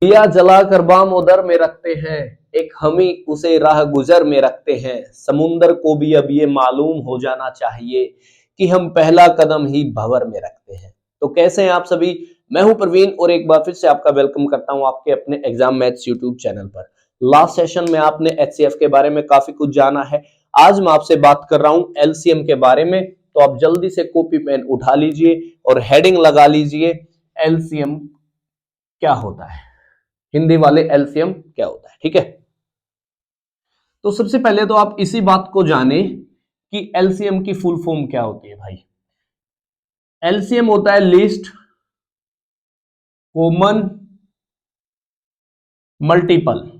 दिया जलाकर बाम उदर में रखते हैं, एक हमी उसे राह गुजर में रखते हैं। समुंदर को भी अब ये मालूम हो जाना चाहिए कि हम पहला कदम ही भंवर में रखते हैं। तो कैसे हैं आप सभी? मैं हूं प्रवीण और एक बार फिर से आपका वेलकम करता हूं आपके अपने एग्जाम मैथ्स यूट्यूब चैनल पर। लास्ट सेशन में आपने एचसीएफ के बारे में काफी कुछ जाना है। आज मैं आपसे बात कर रहा हूं एलसीएम के बारे में। तो आप जल्दी से कॉपी पेन उठा लीजिए और हेडिंग लगा लीजिए, एलसीएम क्या होता है, हिंदी वाले एलसीएम क्या होता है। ठीक है, तो सबसे पहले तो आप इसी बात को जाने कि एलसीएम की फुल फॉर्म क्या होती है भाई। एलसीएम होता है लीस्ट कॉमन मल्टीपल।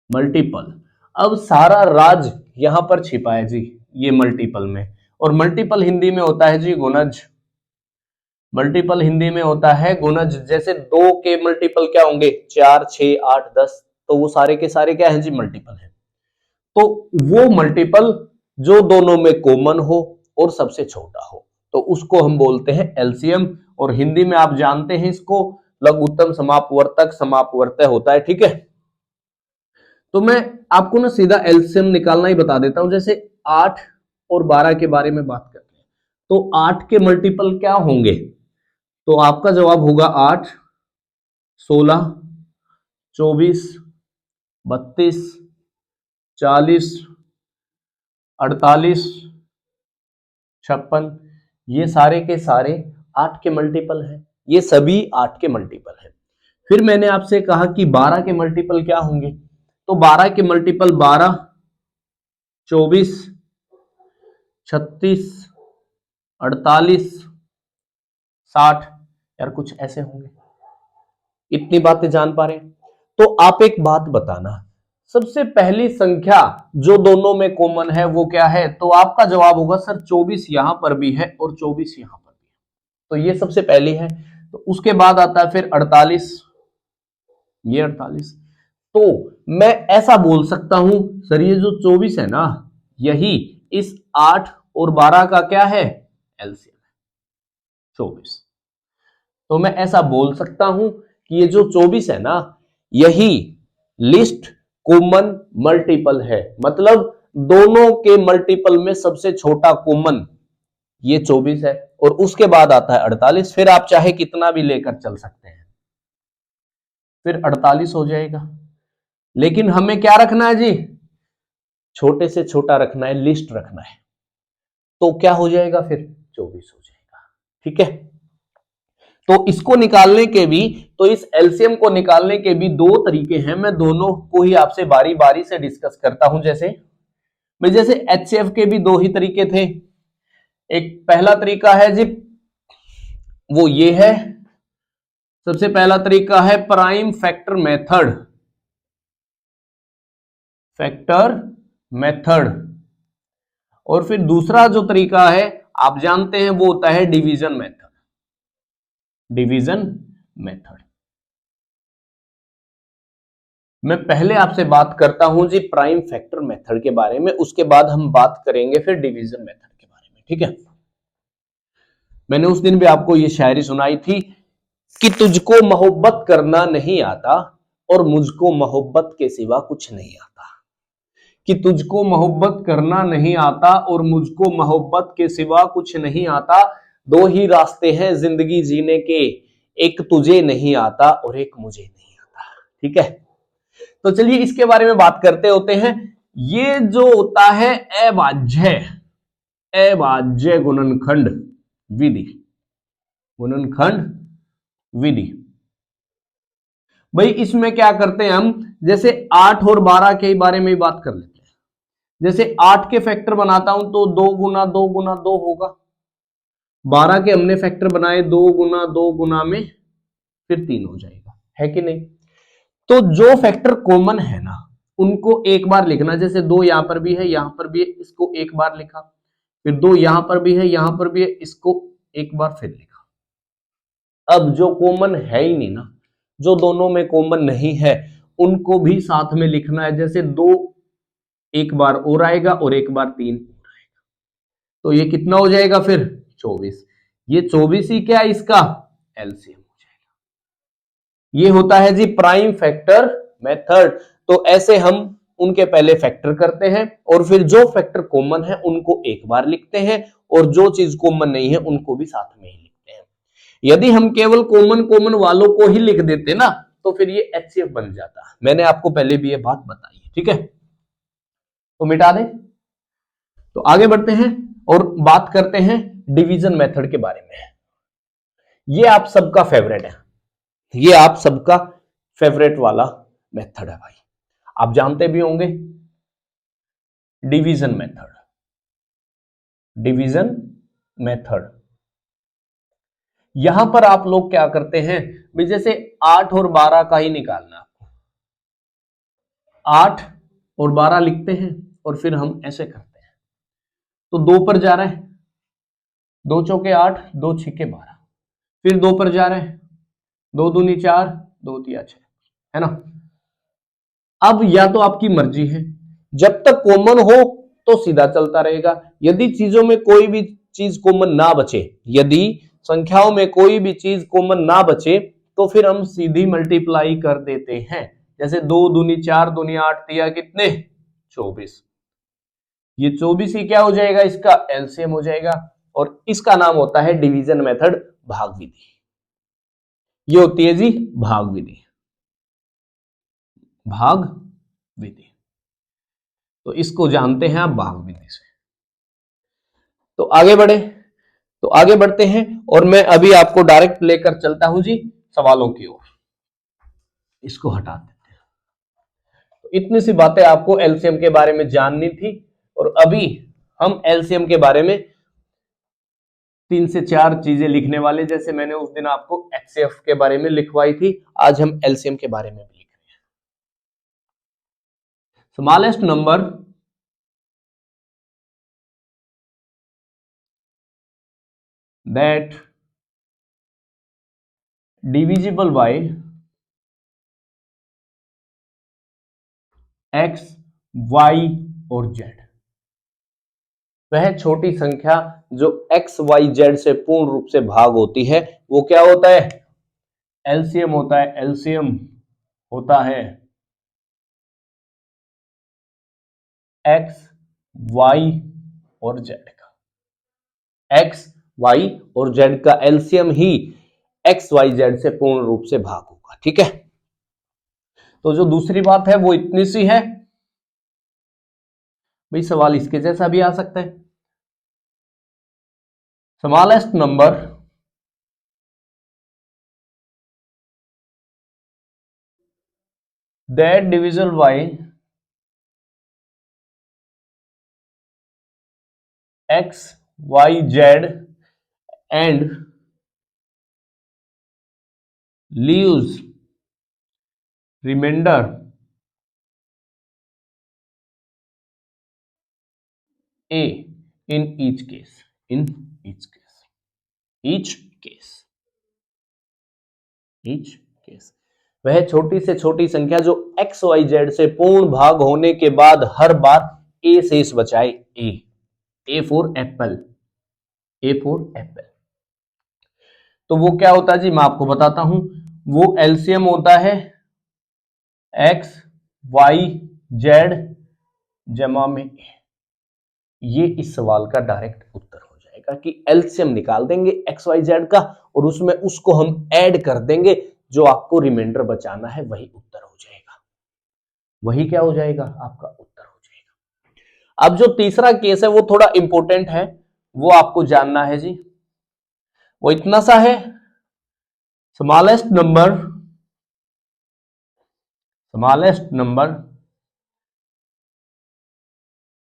मल्टीपल, अब सारा राज यहां पर छिपा है जी, ये मल्टीपल में। और मल्टीपल हिंदी में होता है जी गुणज। मल्टीपल हिंदी में होता है गुणज। जैसे दो के मल्टीपल क्या होंगे? 4, 6, 8, 10। तो वो सारे के सारे क्या हैं जी? मल्टीपल है। तो वो मल्टीपल जो दोनों में कॉमन हो और सबसे छोटा हो, तो उसको हम बोलते हैं एलसीएम। और हिंदी में आप जानते हैं इसको लघुत्तम समापवर्तक समापवर्तय होता है। ठीक है, तो मैं आपको ना सीधा एलसीएम निकालना ही बता देता हूं। जैसे 8 और 12 के बारे में बात करते हैं, तो 8 के मल्टीपल क्या होंगे? तो आपका जवाब होगा 8, 16, 24, 32, 40, 48, 56। ये सारे के सारे 8 के मल्टीपल हैं। ये सभी 8 के मल्टीपल हैं। फिर मैंने आपसे कहा कि 12 के मल्टीपल क्या होंगे? तो 12 के मल्टीपल 12, 24, 36, 48, 60। यार कुछ ऐसे होंगे। इतनी बातें जान पा रहे हैं? तो आप एक बात बताना, सबसे पहली संख्या जो दोनों में कॉमन है वो क्या है? तो आपका जवाब होगा सर 24 यहां पर भी है और 24 यहां पर भी है। तो ये सबसे पहली है। तो उसके बाद आता है फिर 48, ये 48। तो मैं ऐसा बोल सकता हूं सर ये जो 24 है ना, यही इस 8 और 12 का क्या है? एलसीएम है 24। तो मैं ऐसा बोल सकता हूं कि ये जो 24 है ना, यही लिस्ट कॉमन मल्टीपल है। मतलब दोनों के मल्टीपल में सबसे छोटा कॉमन ये 24 है। और उसके बाद आता है 48। फिर आप चाहे कितना भी लेकर चल सकते हैं, फिर 48 हो जाएगा। लेकिन हमें क्या रखना है जी? छोटे से छोटा रखना है, लिस्ट रखना है। तो क्या हो जाएगा फिर? 24 हो जाएगा। ठीक है, तो इसको निकालने के भी, तो इस एलसीएम को निकालने के भी दो तरीके हैं। मैं दोनों को ही आपसे बारी बारी से डिस्कस करता हूं। जैसे एचसीएफ के भी दो ही तरीके थे। एक पहला तरीका है जी, वो ये है। सबसे पहला तरीका है prime factor method. Factor method. और फिर दूसरा जो तरीका है आप जानते हैं, वो होता है डिवीजन मेथड। Division method. मैं पहले आपसे बात करता हूं जी प्राइम फैक्टर मेथड के बारे में, उसके बाद हम बात करेंगे फिर डिवीजन मेथड के बारे में। ठीक है, मैंने उस दिन भी आपको ये शायरी सुनाई थी कि तुझको मोहब्बत करना नहीं आता और मुझको मोहब्बत के सिवा कुछ नहीं आता। कि तुझको मोहब्बत करना नहीं आता और मुझको मोहब्बत के सिवा कुछ नहीं आता। दो ही रास्ते हैं जिंदगी जीने के, एक तुझे नहीं आता और एक मुझे नहीं आता। ठीक है, तो चलिए इसके बारे में बात करते होते हैं। ये जो होता है अभाज्य गुणनखंड विधि। गुणनखंड विधि भाई, इसमें क्या करते हैं हम? जैसे 8 और 12 के बारे में बात कर लेते हैं। जैसे 8 के फैक्टर बनाता हूं तो 2 गुना 2 गुना 2 होगा। 12 के हमने फैक्टर बनाए 2 गुना 2 गुना में, फिर 3 हो जाएगा, है कि नहीं? तो जो फैक्टर कॉमन है ना, उनको एक बार लिखना। जैसे 2 यहां पर भी है, यहां पर भी है, इसको एक बार लिखा। फिर 2 यहां पर भी है, यहां पर भी है, इसको एक बार फिर लिखा। अब जो कॉमन है ही नहीं ना, जो दोनों में कॉमन नहीं है, उनको भी साथ में लिखना है। जैसे 2 एक बार और आएगा और एक बार 3 और आएगा, तो ये कितना हो जाएगा फिर? 24। ये 24 ही क्या है इसका एलसीएम हो ये होता है जी प्राइम फैक्टर मेथड। तो ऐसे हम उनके पहले फैक्टर करते हैं और फिर जो फैक्टर कॉमन है उनको एक बार लिखते हैं और जो चीज कॉमन नहीं है उनको भी साथ में ही लिखते हैं। यदि हम केवल कॉमन कॉमन वालों को ही लिख देते ना तो फिर ये एचसीएफ बन जाता। मैंने आपको पहले भी ये बात बताई है, ठीक है। तो मिटा दें। तो आगे बढ़ते हैं और बात करते हैं डिवीजन मेथड के बारे में। ये आप सबका फेवरेट है, ये आप सबका फेवरेट वाला मेथड है भाई, आप जानते भी होंगे डिवीजन मेथड। डिवीजन मेथड यहां पर आप लोग क्या करते हैं भाई, जैसे 8 और 12 का ही निकालना, 8 और 12 लिखते हैं और फिर हम ऐसे करते हैं। तो 2 पर जा रहा है, 2 चौके 8, 2 छिके 12, फिर 2 पर जा रहे हैं, 2 दूनी 4, 2 तिया 6, है ना। अब या तो आपकी मर्जी है, जब तक कॉमन हो तो सीधा चलता रहेगा, यदि चीजों में कोई भी चीज कॉमन ना बचे, यदि संख्याओं में कोई भी चीज कॉमन ना बचे तो फिर हम सीधी मल्टीप्लाई कर देते हैं। जैसे 2 दूनी 4, दूनी 8, तिया कितने 24, ये 24 ही क्या हो जाएगा, इसका एलसीएम हो जाएगा और इसका नाम होता है डिवीजन मेथड, भाग विधि। ये होती है जी भाग विधि, भाग विधि। तो इसको जानते हैं आप भाग विधि से। तो आगे बढ़े, तो आगे बढ़ते हैं और मैं अभी आपको डायरेक्ट लेकर चलता हूं जी सवालों की ओर। इसको हटा देते हैं। तो इतनी सी बातें आपको एलसीएम के बारे में जाननी थी और अभी हम एलसीएम के बारे में 3 से 4 चीजें लिखने वाले, जैसे मैंने उस दिन आपको एचसीएफ के बारे में लिखवाई थी, आज हम एलसीएम के बारे में भी लिख रहे हैं। Smallest number that divisible by x, y और z, वह छोटी संख्या जो x, y, z से पूर्ण रूप से भाग होती है वो क्या होता है, एलसीएम होता है। एलसीएम होता है x, y और z का, x, y और z का एलसीएम ही x, y, z से पूर्ण रूप से भाग होगा, ठीक है। तो जो दूसरी बात है वो इतनी सी है भाई, सवाल इसके जैसा भी आ सकता है। Smallest number that divisible by x, y, z and leaves remainder a in each case, in each case, each case, each case, वह छोटी से छोटी संख्या जो x, y, z से पूर्ण भाग होने के बाद हर बार a शेष बचाए, a for Apple, a for Apple. तो वो क्या होता है जी, मैं आपको बताता हूं, वो एलसीएम होता है x, y, z जमा में a। ये इस सवाल का डायरेक्ट उत्तर हो जाएगा कि एलसीएम निकाल देंगे एक्स वाई जेड का और उसमें उसको हम ऐड कर देंगे, जो आपको रिमाइंडर बचाना है वही उत्तर हो जाएगा, वही क्या हो जाएगा, आपका उत्तर हो जाएगा। अब जो तीसरा केस है वो थोड़ा इंपॉर्टेंट है, वो आपको जानना है जी। वो इतना सा है, smallest number, smallest number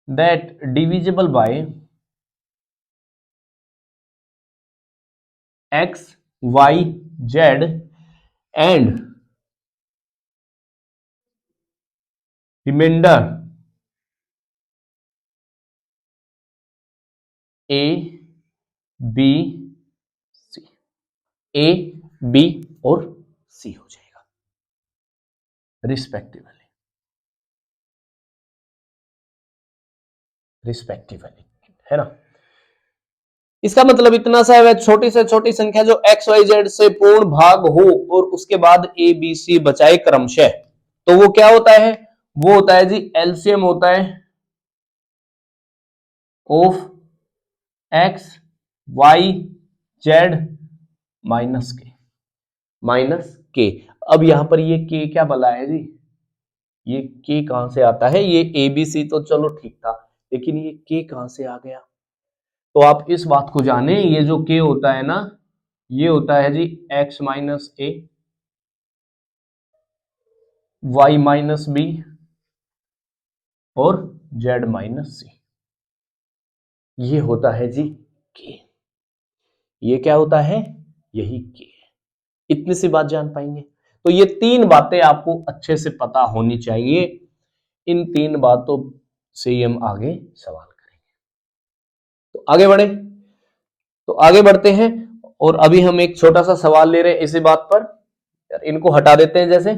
that divisible by x, y, z and remainder a, b, c, a, b और c हो जाएगा रिस्पेक्टिवली, रिस्पेक्टिवली, है ना। इसका मतलब इतना सा है, वह छोटी से छोटी संख्या जो एक्स वाई जेड से पूर्ण भाग हो और उसके बाद ए बी सी बचाए क्रमशः, तो वो क्या होता है, वो होता है जी एलसीएम होता है of x y z minus के। अब यहां पर ये के क्या बला है जी, ये के कहां से आता है, ये ए बी सी तो चलो ठीक था, लेकिन ये के कहां से आ गया। तो आप इस बात को जाने, ये जो के होता है ना, ये होता है जी एक्स माइनस ए वाई माइनस बी और जेड माइनस सी, ये होता है जी के। ये क्या होता है, यही के। इतनी सी बात जान पाएंगे। तो ये तीन बातें आपको अच्छे से पता होनी चाहिए, इन तीन बातों से ही हम आगे सवाल करेंगे। तो आगे बढ़े, तो आगे बढ़ते हैं, और अभी हम एक छोटा सा सवाल ले रहे हैं इसी बात पर। यार इनको हटा देते हैं जैसे,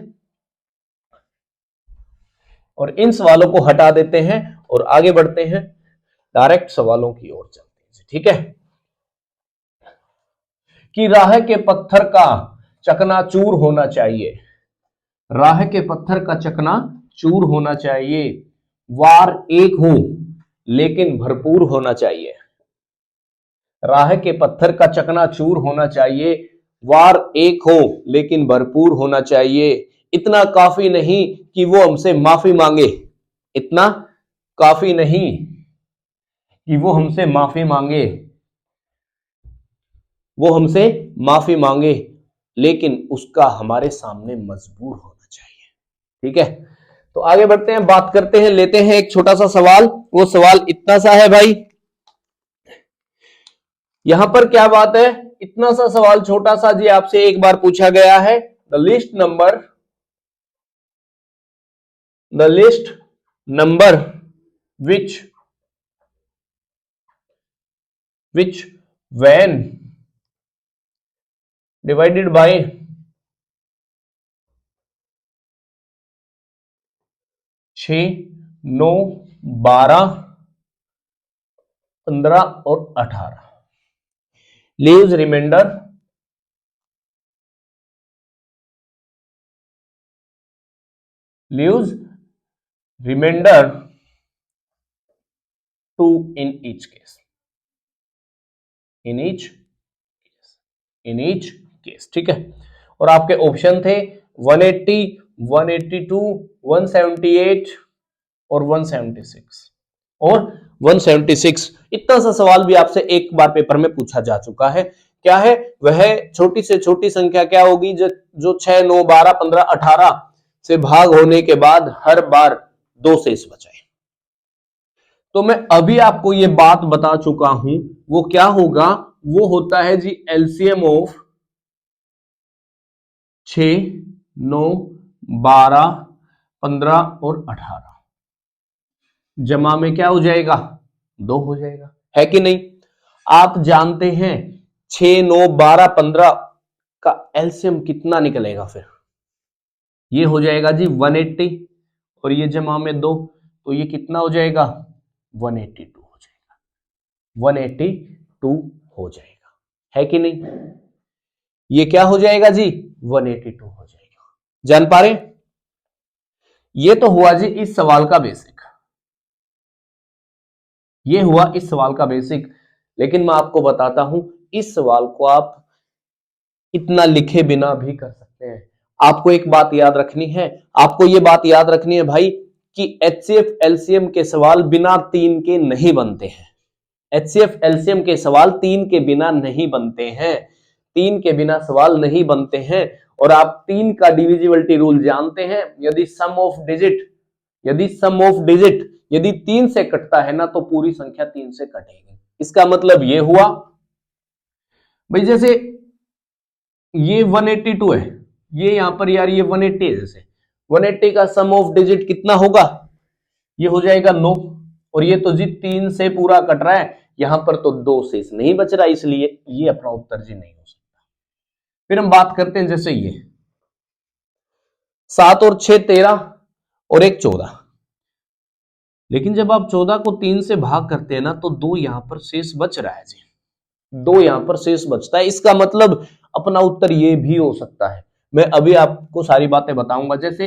और इन सवालों को हटा देते हैं और आगे बढ़ते हैं, डायरेक्ट सवालों की ओर चलते हैं। ठीक है, कि राह के पत्थर का चकनाचूर होना चाहिए, राह के पत्थर का चकनाचूर होना चाहिए, वार एक हो लेकिन भरपूर होना चाहिए। राह के पत्थर का चकनाचूर होना चाहिए, वार एक हो लेकिन भरपूर होना चाहिए। इतना काफी नहीं कि वो हमसे माफी मांगे, इतना काफी नहीं कि वो हमसे माफी मांगे, वो हमसे माफी मांगे, लेकिन उसका हमारे सामने मजबूर होना चाहिए। ठीक है, तो आगे बढ़ते हैं, बात करते हैं, लेते हैं एक छोटा सा सवाल। वो सवाल इतना सा है भाई, यहां पर क्या बात है, इतना सा सवाल छोटा सा जी आपसे एक बार पूछा गया है, the list number which when divided by 6, 9, 12, 15 और 18 leaves remainder 2 in each case, in each case. ठीक है, और आपके ऑप्शन थे 180, 182, 178 और 176 और 176। इतना सा सवाल भी आपसे एक बार पेपर में पूछा जा चुका है। क्या है वह छोटी से छोटी संख्या क्या होगी जो 6, 9, 12, 15, 18 से भाग होने के बाद हर बार 2 शेष बचाए। तो मैं अभी आपको ये बात बता चुका हूं, वो क्या होगा, वो होता है जी एलसीएम ऑफ 6, 9, 12, 15 और 18 जमा में क्या हो जाएगा, 2 हो जाएगा, है कि नहीं। आप जानते हैं 6, 9, 12, 15 का एलसीएम कितना निकलेगा, फिर ये हो जाएगा जी 180 और ये जमा में 2, तो ये कितना हो जाएगा, 182 हो जाएगा, 182 हो जाएगा, है कि नहीं। ये क्या हो जाएगा जी, 182 हो जाएगा। जान पा रहे, ये तो हुआ जी इस सवाल का बेसिक, ये हुआ इस सवाल का बेसिक। लेकिन मैं आपको बताता हूं, इस सवाल को आप इतना लिखे बिना भी कर सकते हैं। आपको एक बात याद रखनी है, आपको ये बात याद रखनी है भाई, कि एचसीएफ एलसीएम के सवाल बिना 3 के नहीं बनते हैं। एचसीएफ एलसीएम के सवाल 3 के बिना नहीं बनते हैं, 3 के बिना सवाल नहीं बनते हैं। और आप 3 का डिविजिबिलिटी रूल जानते हैं, यदि सम ऑफ डिजिट यदि 3 से कटता है ना, तो पूरी संख्या 3 से कटेगी। इसका मतलब ये हुआ भाई, जैसे ये 182 है, ये यहां पर यार ये 180 है, जैसे 180 का सम ऑफ डिजिट कितना होगा, ये हो जाएगा 9, और ये तो जी 3 से पूरा कट रहा है, यहां पर तो 2 शेष नहीं बच रहा, इसलिए ये अपना उत्तर जी नहीं हो सकता। फिर हम बात करते हैं, जैसे ये 7 और 6 13 और 1 14, लेकिन जब आप 14 को 3 से भाग करते हैं ना, तो 2 यहां पर शेष बच रहा है जी, 2 यहां पर शेष बचता है। इसका मतलब अपना उत्तर ये भी हो सकता है। मैं अभी आपको सारी बातें बताऊंगा। जैसे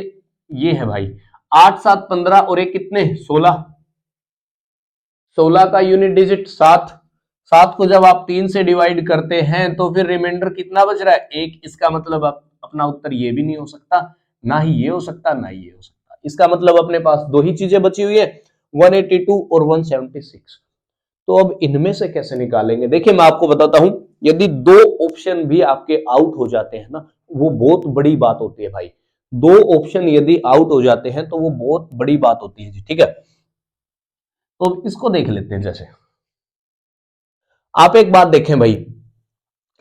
ये है भाई 8 7 15 और एक कितने 16, 16 का यूनिट डिजिट 7, 7 को जब आप 3 से डिवाइड करते हैं तो फिर रिमाइंडर कितना बच रहा है 1। इसका मतलब अपना उत्तर ये भी नहीं हो सकता, ना ही ये हो सकता, ना ही ये हो सकता। इसका मतलब अपने पास दो ही चीजें बची हुई है 182 और 176। तो अब इनमें से कैसे निकालेंगे? देखिए मैं आपको बताता हूं, यदि दो ऑप्शन भी आपके आउट हो जाते हैं ना, वो बहुत बड़ी बात होती है भाई। दो ऑप्शन यदि आउट हो जाते हैं तो वो बहुत बड़ी बात होती है जी, ठीक है। तो इसको देख लेते हैं। जैसे आप एक बात देखें भाई,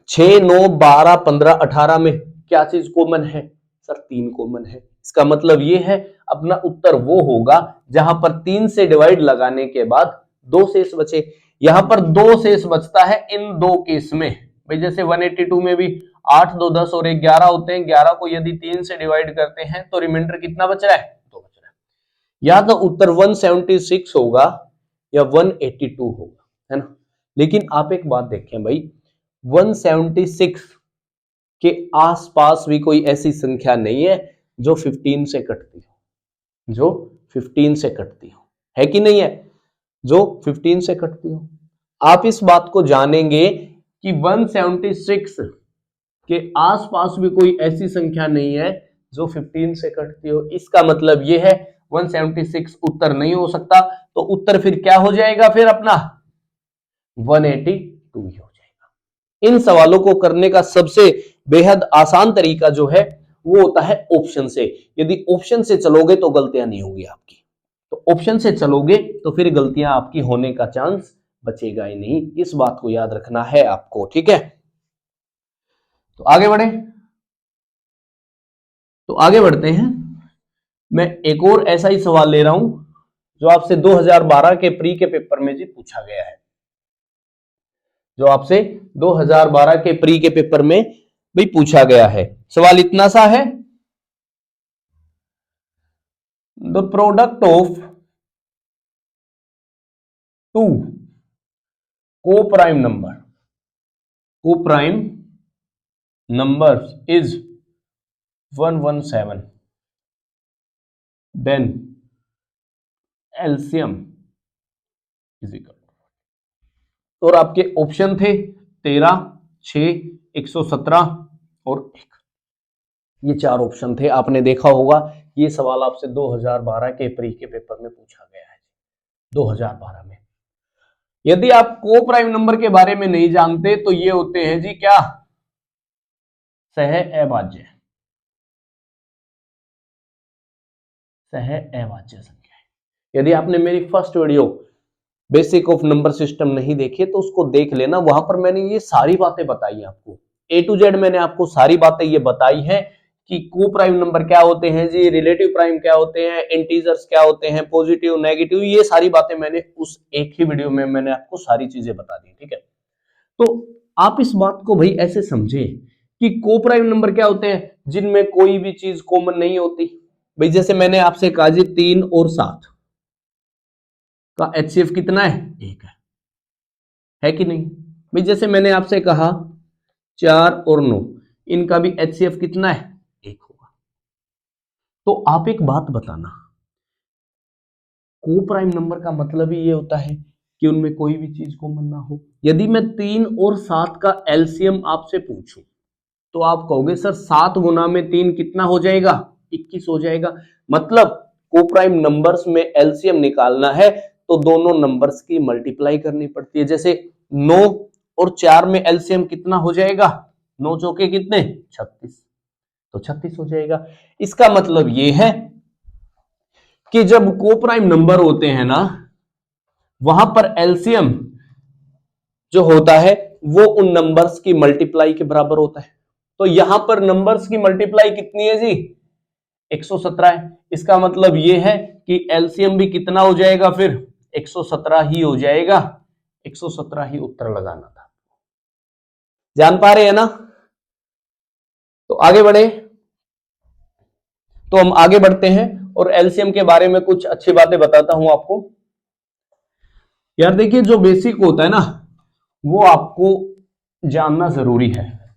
6 9 12 15 18 में क्या चीज कॉमन है? सर 3 कॉमन है। इसका मतलब ये है अपना उत्तर वो होगा जहां पर 3 से डिवाइड लगाने के बाद 2 शेष बचे। यहां पर 2 शेष बचता है इन दो केस में भाई। जैसे 182 में भी 8 2 10 और 1 11 होते हैं। 11 को यदि 3 से डिवाइड करते हैं तो रिमाइंडर कितना बच रहा है? 2 बच रहा है। या तो उत्तर 176 होगा या 182 होगा, है ना। लेकिन आप एक बात देखें भाई, 176 के आसपास भी कोई ऐसी संख्या नहीं है जो 15 से कटती हो, जो 15 से कटती हो, है कि नहीं है? जो 15 से कटती हो। आप इस बात को जानेंगे कि 176 के आसपास भी कोई ऐसी संख्या नहीं है जो 15 से कटती हो। इसका मतलब यह है 176 उत्तर नहीं हो सकता। तो उत्तर फिर क्या हो जाएगा? फिर अपना 182 ही हो जाएगा। इन सवालों को करने का सबसे बेहद आसान तरीका जो है वो होता है ऑप्शन से। यदि ऑप्शन से चलोगे तो गलतियां नहीं होंगी आपकी। तो ऑप्शन से चलोगे तो फिर गलतियां आपकी होने का चांस बचेगा ही नहीं। इस बात को याद रखना है आपको, ठीक है। तो आगे बढ़े, तो आगे बढ़ते हैं। मैं एक और ऐसा ही सवाल ले रहा हूं जो आपसे 2012 के प्री के पेपर में जी पूछा गया है। जो आपसे 2012 के प्री के पेपर में भी पूछा गया है। सवाल इतना सा है, the product of two co-prime numbers is 117, then LCM is equal। और आपके ऑप्शन थे 13, 6, 117 और 1। ये 4 ऑप्शन थे। आपने देखा होगा ये सवाल आपसे 2012 के प्री के पेपर में पूछा गया है, 2012 में। यदि आप को प्राइम नंबर के बारे में नहीं जानते तो ये होते हैं जी क्या? सह अभाज्य, सह अभाज्य संख्या। यदि आपने मेरी first video basic of number system नहीं देखी तो उसको देख लेना। वहां पर मैंने ये सारी बातें बताई आपको, A to Z मैंने आपको सारी बातें ये बताई हैं कि को प्राइम नंबर क्या होते हैं जी, रिलेटिव प्राइम क्या होते हैं, इंटीजर्स क्या होते हैं, पॉजिटिव नेगेटिव, ये सारी बातें मैंने उस एक ही वीडियो में मैंने आपको सारी चीजें बता दी, ठीक है। तो आप इस बात को भाई ऐसे समझे कि को प्राइम नंबर क्या होते हैं? जिनमें कोई भी चीज कॉमन नहीं होती भाई। जैसे मैंने आपसे कहा जी 3 और 7 का HCF कितना है? 1 है कि नहीं भाई। जैसे मैंने आपसे कहा 4 और 9, इनका भी HCF कितना है? 1 होगा। तो आप एक बात बताना, को प्राइम नंबर का मतलब ही ये होता है कि उनमें कोई भी चीज कॉमन ना हो। यदि मैं 3 और 7 का एलसीएम आपसे पूछूं तो आप कहोगे सर 7 गुना में 3 कितना हो जाएगा? 21 हो जाएगा। मतलब को प्राइम नंबर्स में एलसीएम निकालना है तो दोनों नंबर्स की मल्टीप्लाई करनी पड़ती है। जैसे 9 और 4 में एलसीएम कितना हो जाएगा? 9 चौके कितने? 36, तो 36 हो जाएगा। इसका मतलब यह है कि जब को प्राइम नंबर होते हैं ना, वहां पर एलसीएम जो होता है वो उन नंबर्स की मल्टीप्लाई के बराबर होता है। तो यहां पर नंबर्स की मल्टीप्लाई कितनी है जी? 117 है। इसका मतलब यह है कि एलसीएम भी कितना हो जाएगा? फिर 117 ही हो जाएगा। 117 ही उत्तर लगाना था। जान पा रहे हैं ना? तो आगे बढ़े, तो हम आगे बढ़ते हैं और एलसीएम के बारे में कुछ अच्छी बातें बताता हूं आपको। यार देखिए, जो बेसिक होता है ना वो आपको जानना जरूरी है।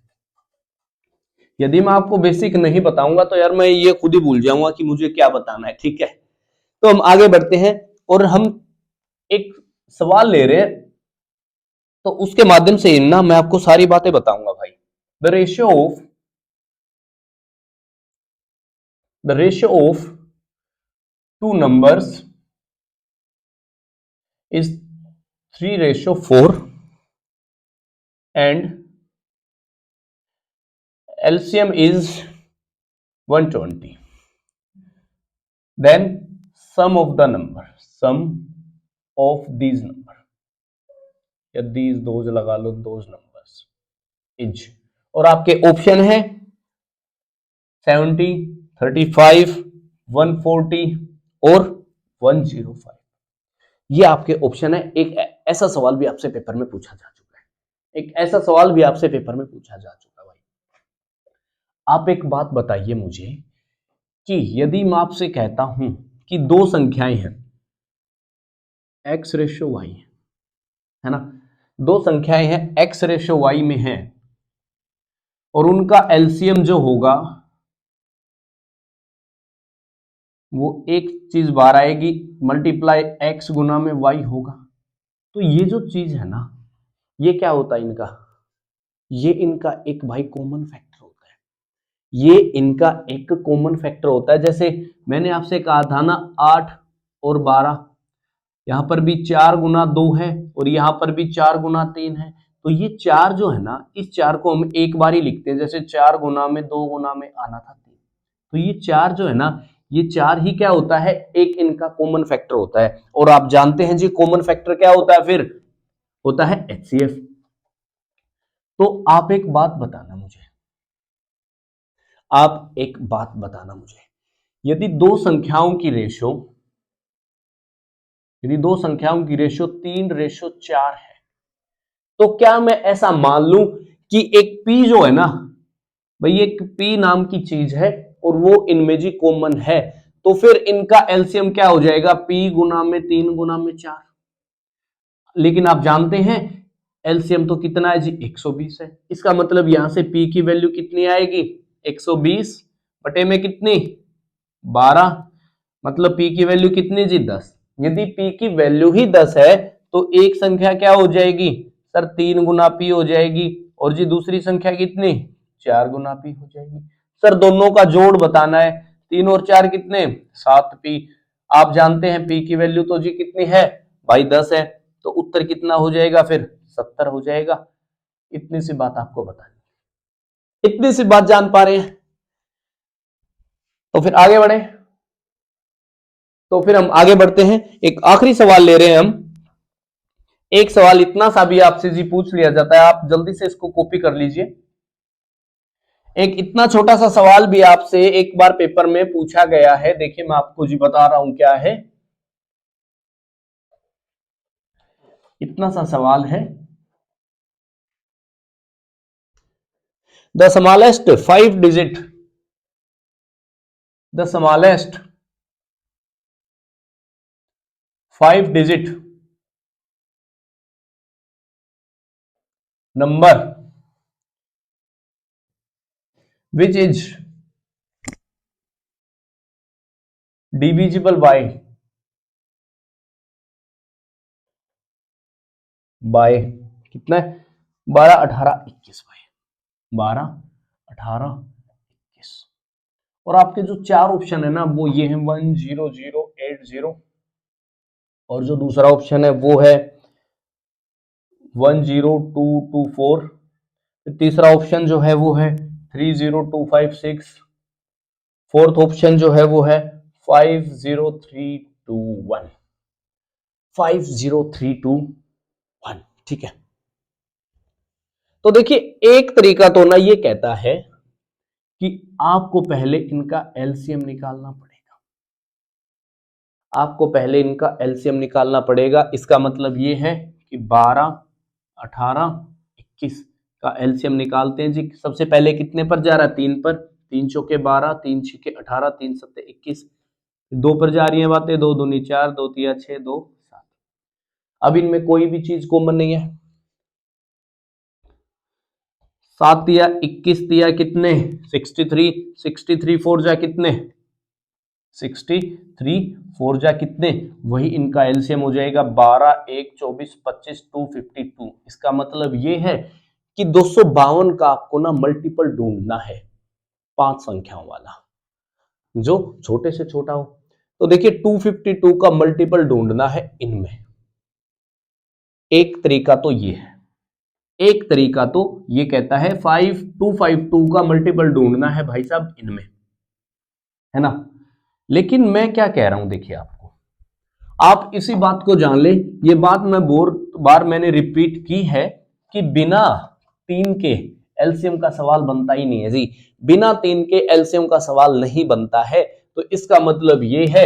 यदि मैं आपको बेसिक नहीं बताऊंगा तो यार मैं ये खुद ही भूल जाऊंगा कि मुझे क्या बताना है, ठीक है। तो हम आगे बढ़ते हैं और हम एक सवाल ले रहे हैं, तो उसके माध्यम से ना मैं आपको सारी बातें बताऊंगा भाई। The ratio of two numbers is 3:4 and LCM is 120. Then sum of these number या these दोज लगा लो, those numbers is, और आपके ऑप्शन है 70, 35, 140 और 105। ये आपके ऑप्शन है। एक ऐसा सवाल भी आपसे पेपर में पूछा जा चुका है, एक ऐसा सवाल भी आपसे पेपर में पूछा जा चुका है भाई। आप एक बात बताइए मुझे कि यदि मैं आपसे कहता हूं कि दो संख्याएं हैं x/y, है ना, दो संख्याएं हैं x/y में हैं और उनका एलसीएम जो होगा वो एक चीज बाहर आएगी, मल्टीप्लाई x गुना में y होगा। तो ये जो चीज है ना, ये क्या होता है इनका, ये इनका एक भाई कॉमन फैक्टर होता है, ये इनका एक कॉमन फैक्टर होता है। जैसे मैंने आपसे कहा था ना 8 और 12, यहां पर भी 4 गुना 2 है और यहां पर भी 4 गुना 3 है। तो ये 4 जो है ना, इस 4 को हम एक बार ही लिखते हैं, जैसे 4 गुना में 2 गुना में आना था 3। तो ये 4 जो है ना, ये 4 ही क्या होता है, एक इनका कॉमन फैक्टर होता है। और आप जानते हैं जी कॉमन फैक्टर क्या होता है, फिर होता है HCF। तो आप एक बात बताना मुझे, आप एक बात बताना मुझे, यदि दो संख्याओं की रेशो, यदि दो संख्याओं की रेशो 3:4 है, तो क्या मैं ऐसा मान लूं कि एक P जो है ना भाई, एक P नाम की चीज है और वो इनमें जी कॉमन है, तो फिर इनका एलसीएम क्या हो जाएगा, P गुना में 3 गुना में 4। लेकिन आप जानते हैं एलसीएम तो कितना है जी, 120 है। इसका मतलब यहां से P की वैल्यू कितनी आएगी, 120 बटे में कितनी, 12। मतलब P की वैल्यू कितनी जी, 10। यदि P की वैल्यू ही 10 है तो एक संख्या क्या हो जाएगी सर, 3 गुना P हो जाएगी, और जी दूसरी संख्या कितनी, 4 गुना P हो जाएगी। सर दोनों का जोड़ बताना है, 3 और 4 कितने, 7P। आप जानते हैं P की वैल्यू तो जी कितनी है भाई, 10 है। तो उत्तर कितना हो जाएगा फिर, 70 हो जाएगा। इतनी सी बात आपको बतानी, इतनी सी बात जान पा रहे हैं। तो फिर आगे बढ़े, तो फिर हम आगे बढ़ते हैं, एक आखिरी सवाल ले रहे हैं हम। एक सवाल इतना सा भी आपसे जी पूछ लिया जाता है, आप जल्दी से इसको कॉपी कर लीजिए। एक इतना छोटा सा सवाल भी आपसे एक बार पेपर में पूछा गया है। देखिए मैं आपको जी बता रहा हूं क्या है, इतना सा सवाल है, the smallest 5 digit, the smallest 5 digit number which is divisible by कितना है, 12, 18, 21 भाई, 12, 18, 21। और आपके जो चार ऑप्शन है ना वो ये है 10080, और जो दूसरा ऑप्शन है वो है 10224। तीसरा ऑप्शन जो है वो है 30256। फोर्थ ऑप्शन जो है वो है 50321, 50321, ठीक है। तो देखिए एक तरीका तो ना ये कहता है कि आपको पहले इनका एलसीएम निकालना पड़ेगा, आपको पहले इनका एलसीएम निकालना पड़ेगा। इसका मतलब ये है कि 12, 18, 21 का एलसीएम निकालते हैं जी। सबसे पहले कितने पर जा रहा है, 3 पर, 3 चौके 12, 3 छक्के 18, 3 सत्ते 21। 2 पर जा रही है बातें, 2 दूनी 4, 2 तिया 6, 2 7। अब इनमें कोई भी चीज कॉमन नहीं है, 7 दिया 21 दिया कितने 63, 63 4 जा कितने 63 4 जा कितने, वही इनका एलसीएम हो जाएगा 12 1 24 25 252। इसका मतलब ये है कि 252 का आपको ना मल्टीपल ढूंढना है 5 संख्याओं वाला जो छोटे से छोटा हो। तो देखिए 252 का मल्टीपल ढूंढना है इनमें। एक तरीका तो ये है, एक तरीका तो ये कहता है 5252 का मल्टीपल ढूंढना है भाई साहब इनमें, है ना। लेकिन मैं क्या कह रहा हूं, देखिए आपको, आप इसी बात को जान ले, ये बात मैं बहुत बार मैंने रिपीट की है कि बिना 3 के एलसीएम का सवाल बनता ही नहीं है जी। बिना 3 के एलसीएम का सवाल नहीं बनता है। तो इसका मतलब ये है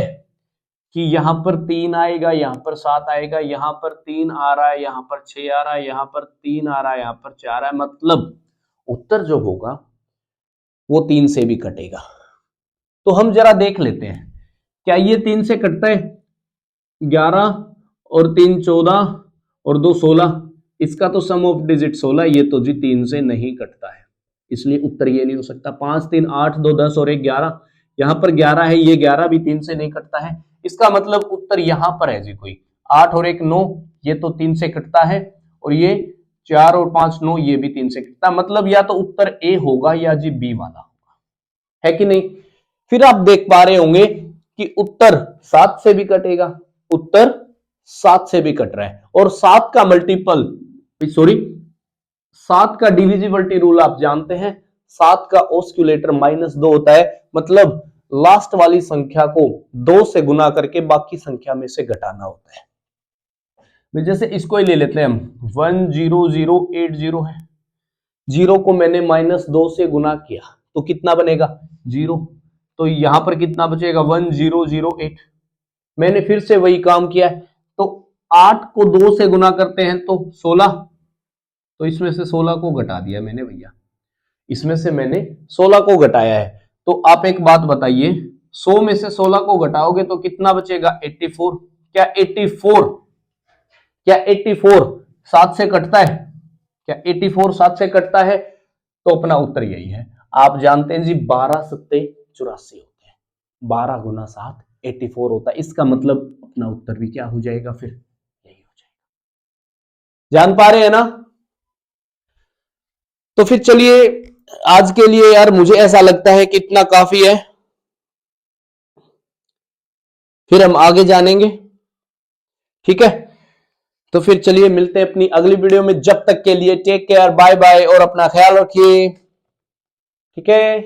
कि यहां पर 3 आएगा, यहां पर 7 आएगा, यहां पर 3 आ रहा है, यहां पर 6 आ रहा है, यहां पर 3 आ रहा है, यहां पर 4 आ रहा है, मतलब उत्तर जो होगा वो 3 से भी कटेगा। तो हम जरा देख लेते हैं, क्या ये 3 से कटता है? 11 और 3 14 और 2 16, इसका तो सम ऑफ डिजिट 16, ये तो जी 3 से नहीं कटता है, इसलिए उत्तर ये नहीं हो सकता। 5 3 8 2 10 और 1 11, यहां पर 11 है, ये 11 भी 3 से नहीं कटता है। इसका मतलब उत्तर यहां पर है जी कोई 8 और 1 9, ये तो 3 से कटता है, और ये 4 और 5 9, ये भी 3 से कटता है। मतलब या तो उत्तर ए होगा या जी बी वाला होगा, है कि नहीं। फिर आप देख पा रहे होंगे कि उत्तर 7 से भी कटेगा, उत्तर 7 से भी कट रहा है, और 7 का मल्टीपल, सॉरी 7 का डिविजिबिलिटी रूल आप जानते हैं, 7 का ऑस्क्यूलेटर -2 होता है, मतलब लास्ट वाली संख्या को 2 से गुना करके बाकी संख्या में से घटाना होता है। जैसे इसको ही ले लेते हैं हम, 10080 है, जीरो को मैंने -2 से गुना किया तो कितना बनेगा 0, तो यहां पर कितना बचेगा 1008। मैंने फिर से वही काम किया है, तो 8 को 2 से गुना करते हैं तो 16, तो इसमें से 16 को घटा दिया मैंने भैया, इसमें से मैंने 16 को घटाया है। तो आप एक बात बताइए, 100 में से 16 को घटाओगे तो कितना बचेगा 84। क्या 84, क्या 84 7 से कटता है? क्या 84 7 से कटता है? तो अपना उत्तर यही है। आप जानते हैं जी 12 सत्ते 84 होते हैं, 12 गुना 7 84 होता है। इसका मतलब अपना उत्तर भी क्या हो जाएगा, फिर यही हो जाएगा। जान पा रहे हैं ना। तो फिर चलिए आज के लिए यार मुझे ऐसा लगता है कि इतना काफी है, फिर हम आगे जानेंगे, ठीक है। तो फिर चलिए मिलते हैं अपनी अगली वीडियो में, जब तक के लिए टेक केयर, बाय बाय, और अपना ख्याल रखिए, ठीक है।